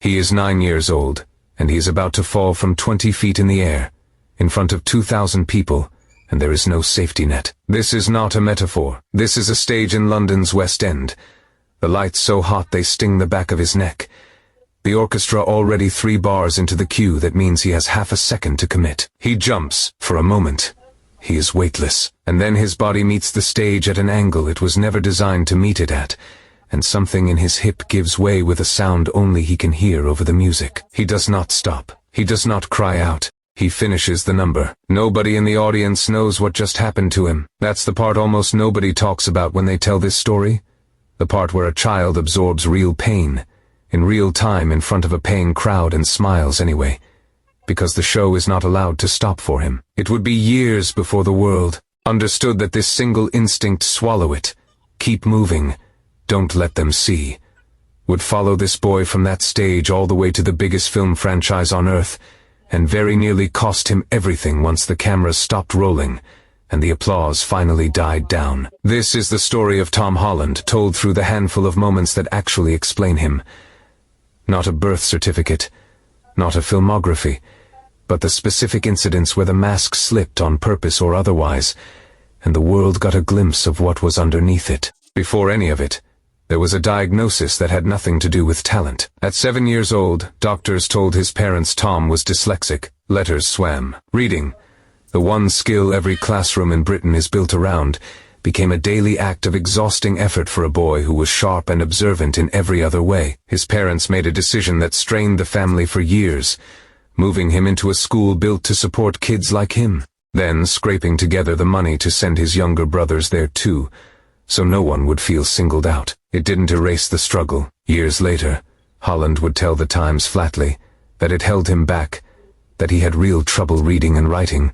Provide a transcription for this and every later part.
He is 9 years old, and he is about to fall from 20 feet in the air, in front of 2,000 people, and there is no safety net. This is not a metaphor. This is a stage in London's West End. The lights so hot they sting the back of his neck. The orchestra already 3 bars into the cue. That means he has half a second to commit. He jumps. For a moment, he is weightless, and then his body meets the stage at an angle it was never designed to meet it at, and something in his hip gives way with a sound only he can hear over the music. He does not stop. He does not cry out. He finishes the number. Nobody in the audience knows what just happened to him. That's the part almost nobody talks about when they tell this story. The part where a child absorbs real pain, in real time in front of a paying crowd, and smiles anyway, because the show is not allowed to stop for him. It would be years before the world understood that this single instinct, swallow it, keep moving, don't let them see, would follow this boy from that stage all the way to the biggest film franchise on earth, and very nearly cost him everything once the cameras stopped rolling and the applause finally died down. This is the story of Tom Holland, told through the handful of moments that actually explain him. Not a birth certificate, not a filmography, but the specific incidents where the mask slipped on purpose or otherwise, and the world got a glimpse of what was underneath it. Before any of it, there was a diagnosis that had nothing to do with talent. At 7 years old, doctors told his parents Tom was dyslexic. Letters swam. Reading, the one skill every classroom in Britain is built around, became a daily act of exhausting effort for a boy who was sharp and observant in every other way. His parents made a decision that strained the family for years, moving him into a school built to support kids like him, then scraping together the money to send his younger brothers there too, so no one would feel singled out. It didn't erase the struggle. Years later, Holland would tell the Times flatly that it held him back, that he had real trouble reading and writing,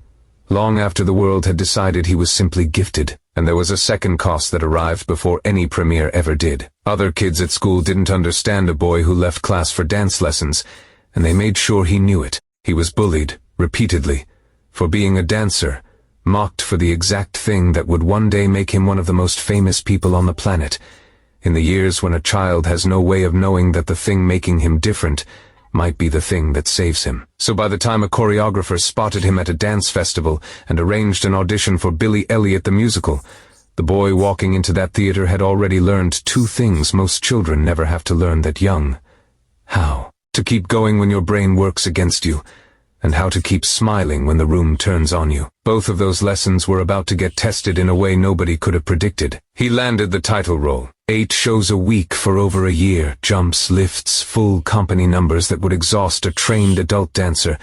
long after the world had decided he was simply gifted. And there was a second cost that arrived before any premiere ever did. Other kids at school didn't understand a boy who left class for dance lessons, and they made sure he knew it. He was bullied, repeatedly, for being a dancer, mocked for the exact thing that would one day make him one of the most famous people on the planet, in the years when a child has no way of knowing that the thing making him different might be the thing that saves him. So by the time a choreographer spotted him at a dance festival and arranged an audition for Billy Elliot the musical, the boy walking into that theater had already learned 2 things most children never have to learn that young. How to keep going when your brain works against you, and how to keep smiling when the room turns on you. Both of those lessons were about to get tested in a way nobody could have predicted. He landed the title role. 8 shows a week for over a year, jumps, lifts, full company numbers that would exhaust a trained adult dancer,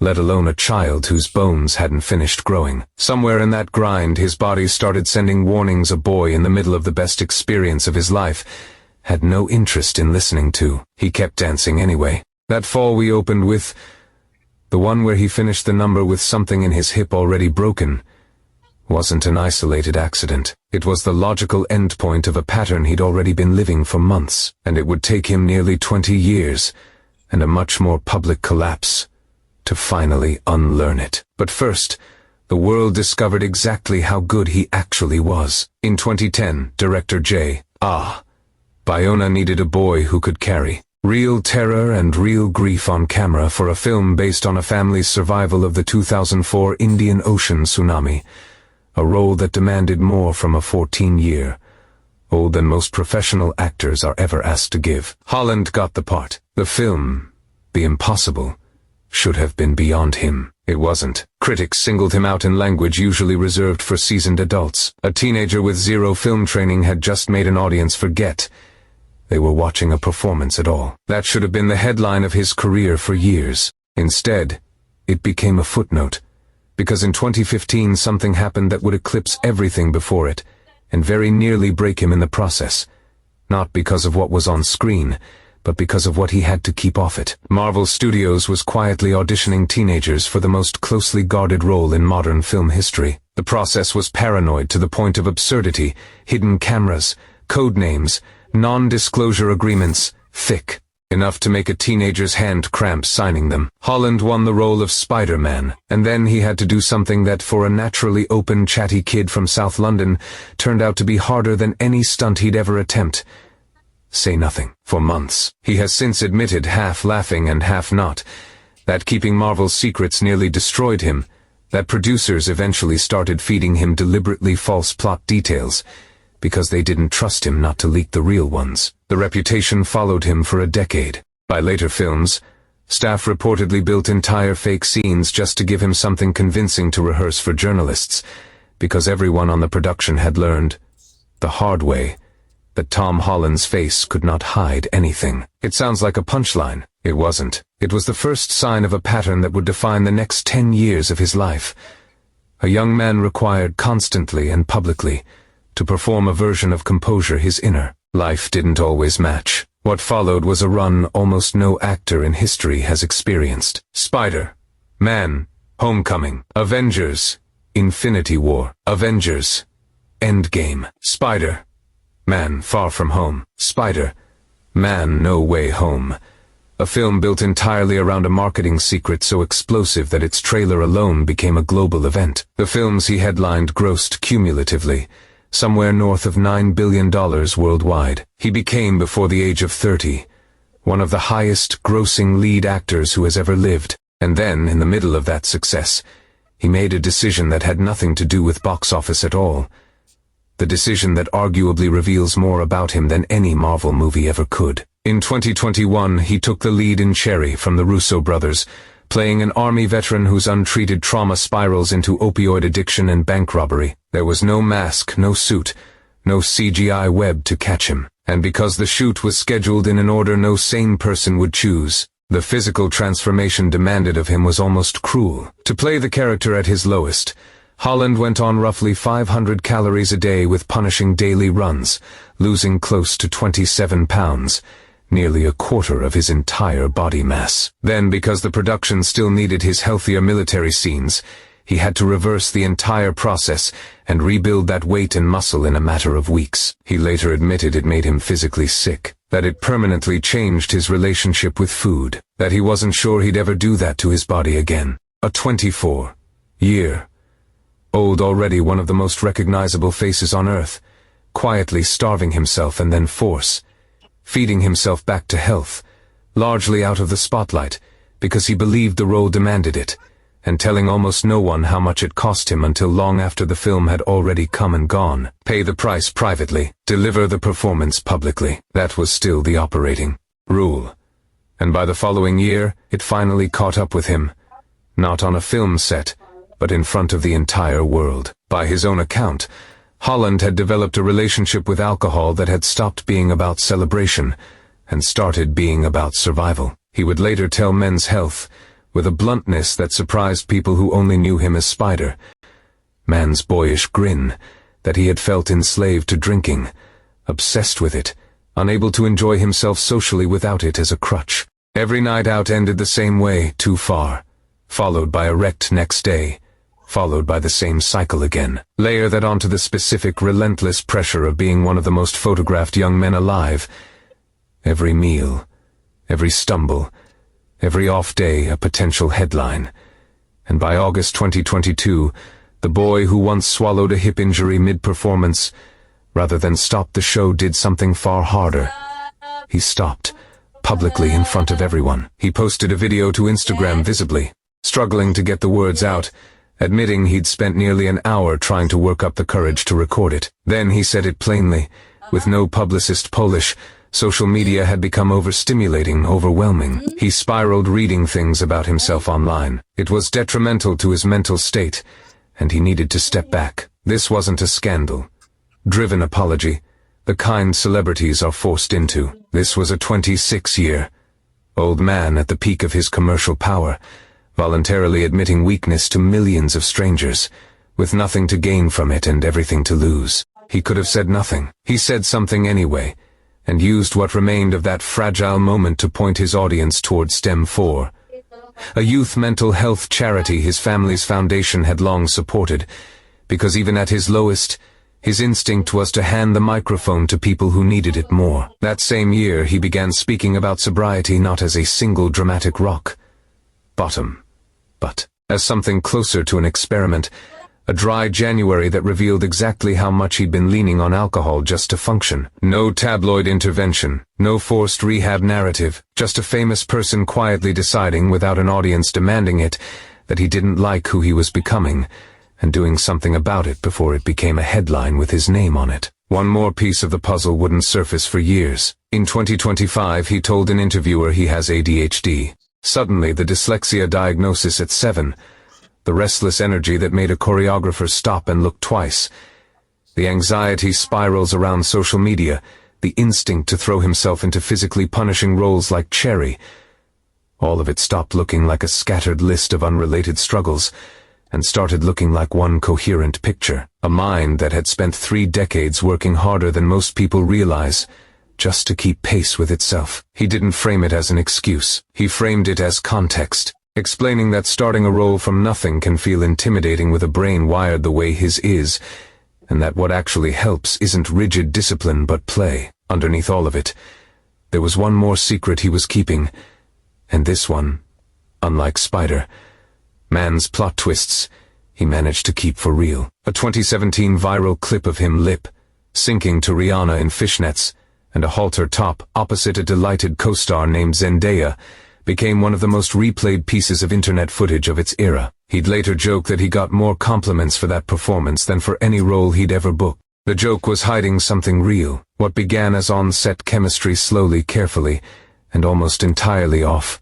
let alone a child whose bones hadn't finished growing. Somewhere in that grind, his body started sending warnings a boy in the middle of the best experience of his life had no interest in listening to. He kept dancing anyway. That fall we opened with, the one where he finished the number with something in his hip already broken, wasn't an isolated accident. It was the logical endpoint of a pattern he'd already been living for months, and it would take him nearly 20 years, and a much more public collapse, to finally unlearn it. But first, the world discovered exactly how good he actually was. In 2010, director Bayona needed a boy who could carry real terror and real grief on camera for a film based on a family's survival of the 2004 Indian Ocean tsunami, a role that demanded more from a 14-year-old than most professional actors are ever asked to give. Holland got the part. The film, the impossible, should have been beyond him. It wasn't. Critics singled him out in language usually reserved for seasoned adults. A teenager with 0 film training had just made an audience forget they were watching a performance at all. That should have been the headline of his career for years. Instead, it became a footnote, because in 2015 something happened that would eclipse everything before it, and very nearly break him in the process. Not because of what was on screen, but because of what he had to keep off it. Marvel Studios was quietly auditioning teenagers for the most closely guarded role in modern film history. The process was paranoid to the point of absurdity, hidden cameras, code names, non-disclosure agreements, thick, enough to make a teenager's hand cramp signing them. Holland won the role of Spider-Man, and then he had to do something that for a naturally open, chatty kid from South London turned out to be harder than any stunt he'd ever attempt. say nothing. For months, he has since admitted, half laughing and half not, that keeping Marvel's secrets nearly destroyed him, that producers eventually started feeding him deliberately false plot details, because they didn't trust him not to leak the real ones. The reputation followed him for a decade. By later films, staff reportedly built entire fake scenes just to give him something convincing to rehearse for journalists, because everyone on the production had learned, the hard way, that Tom Holland's face could not hide anything. It sounds like a punchline. It wasn't. It was the first sign of a pattern that would define the next 10 years of his life. A young man required constantly and publicly to perform a version of composure his inner life didn't always match. What followed was a run almost no actor in history has experienced. Spider-Man, Homecoming, Avengers, Infinity War, Avengers, Endgame, Spider-Man, Far From Home, Spider-Man, No Way Home. A film built entirely around a marketing secret so explosive that its trailer alone became a global event. The films he headlined grossed cumulatively somewhere north of $9 billion worldwide. He became, before the age of 30, one of the highest-grossing lead actors who has ever lived. And then, in the middle of that success, he made a decision that had nothing to do with box office at all. The decision that arguably reveals more about him than any Marvel movie ever could. In 2021, he took the lead in Cherry from the Russo brothers, playing an army veteran whose untreated trauma spirals into opioid addiction and bank robbery. There was no mask, no suit, no CGI web to catch him. And because the shoot was scheduled in an order no sane person would choose, the physical transformation demanded of him was almost cruel. To play the character at his lowest, Holland went on roughly 500 calories a day with punishing daily runs, losing close to 27 pounds. Nearly a quarter of his entire body mass. Then, because the production still needed his healthier military scenes, he had to reverse the entire process and rebuild that weight and muscle in a matter of weeks. He later admitted it made him physically sick, that it permanently changed his relationship with food, that he wasn't sure he'd ever do that to his body again. A 24-year-old, already one of the most recognizable faces on Earth, quietly starving himself and then feeding himself back to health, largely out of the spotlight, because he believed the role demanded it, and telling almost no one how much it cost him until long after the film had already come and gone. Pay the price privately, deliver the performance publicly. That was still the operating rule. And by the following year, it finally caught up with him, not on a film set, but in front of the entire world. By his own account, Holland had developed a relationship with alcohol that had stopped being about celebration and started being about survival. He would later tell Men's Health, with a bluntness that surprised people who only knew him as Spider-Man's boyish grin, that he had felt enslaved to drinking, obsessed with it, unable to enjoy himself socially without it as a crutch. Every night out ended the same way, too far, followed by a wrecked next day, followed by the same cycle again. Layer that onto the specific, relentless pressure of being one of the most photographed young men alive. Every meal, every stumble, every off day a potential headline. And by August 2022, the boy who once swallowed a hip injury mid-performance, rather than stop the show, did something far harder. He stopped, publicly in front of everyone. He posted a video to Instagram visibly, struggling to get the words out, admitting he'd spent nearly an hour trying to work up the courage to record it. Then he said it plainly, with no publicist Polish. Social media had become overstimulating, overwhelming. He spiraled reading things about himself online. It was detrimental to his mental state, and he needed to step back. This wasn't a scandal-driven apology, the kind celebrities are forced into. This was a 26-year-old man at the peak of his commercial power, voluntarily admitting weakness to millions of strangers, with nothing to gain from it and everything to lose. He could have said nothing. He said something anyway, and used what remained of that fragile moment to point his audience toward STEM 4, a youth mental health charity his family's foundation had long supported, because even at his lowest, his instinct was to hand the microphone to people who needed it more. That same year he began speaking about sobriety not as a single dramatic rock bottom, but as something closer to an experiment, A dry January that revealed exactly how much he'd been leaning on alcohol just to function. No tabloid intervention, no forced rehab narrative, just a famous person quietly deciding, without an audience demanding it, that he didn't like who he was becoming, and doing something about it before it became a headline with his name on it. One more piece of the puzzle wouldn't surface for years. In 2025, he told an interviewer he has ADHD. Suddenly, the dyslexia diagnosis at 7, the restless energy that made a choreographer stop and look twice, the anxiety spirals around social media, the instinct to throw himself into physically punishing roles like Cherry. All of it stopped looking like a scattered list of unrelated struggles, and started looking like one coherent picture. A mind that had spent 3 decades working harder than most people realize, just to keep pace with itself. He didn't frame it as an excuse. He framed it as context, explaining that starting a role from nothing can feel intimidating with a brain wired the way his is, and that what actually helps isn't rigid discipline but play. Underneath all of it, there was one more secret he was keeping, and this one, unlike Spider, Man's plot twists, he managed to keep for real. A 2017 viral clip of him lip-syncing to Rihanna in fishnets and a halter top opposite a delighted co-star named Zendaya became one of the most replayed pieces of internet footage of its era. He'd later joke that he got more compliments for that performance than for any role he'd ever booked. The joke was hiding something real. What began as on-set chemistry slowly, carefully, and almost entirely off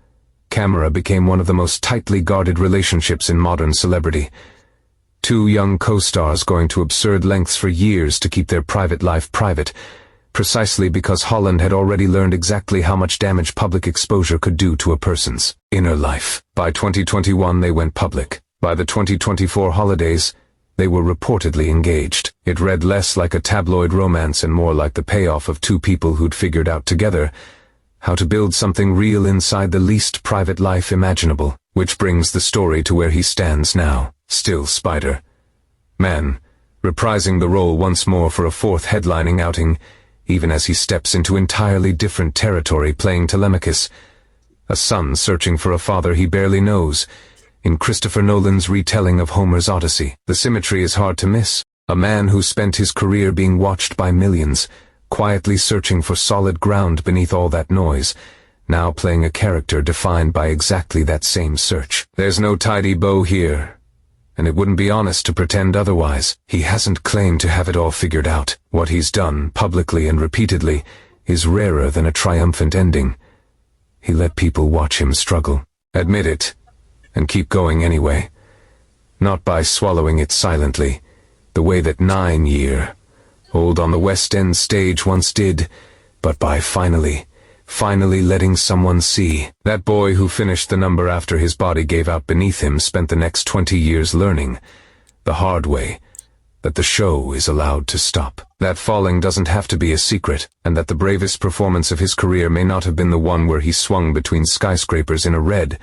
camera became one of the most tightly guarded relationships in modern celebrity. 2 young co-stars going to absurd lengths for years to keep their private life private, precisely because Holland had already learned exactly how much damage public exposure could do to a person's inner life. By 2021 they went public. By the 2024 holidays, they were reportedly engaged. It read less like a tabloid romance and more like the payoff of 2 people who'd figured out together how to build something real inside the least private life imaginable. Which brings the story to where he stands now, still Spider-Man, reprising the role once more for a 4th headlining outing, even as he steps into entirely different territory playing Telemachus, a son searching for a father he barely knows, in Christopher Nolan's retelling of Homer's Odyssey. The symmetry is hard to miss. A man who spent his career being watched by millions, quietly searching for solid ground beneath all that noise, now playing a character defined by exactly that same search. There's no tidy bow here, and it wouldn't be honest to pretend otherwise. He hasn't claimed to have it all figured out. What he's done, publicly and repeatedly, is rarer than a triumphant ending. He let people watch him struggle, admit it, and keep going anyway. Not by swallowing it silently, the way that 9-year-old on the West End stage once did, but by finally letting someone see. That boy who finished the number after his body gave out beneath him spent the next 20 years learning, the hard way, that the show is allowed to stop. That falling doesn't have to be a secret, and that the bravest performance of his career may not have been the one where he swung between skyscrapers in a red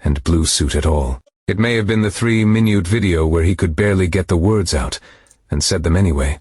and blue suit at all. It may have been the 3-minute video where he could barely get the words out, and said them anyway.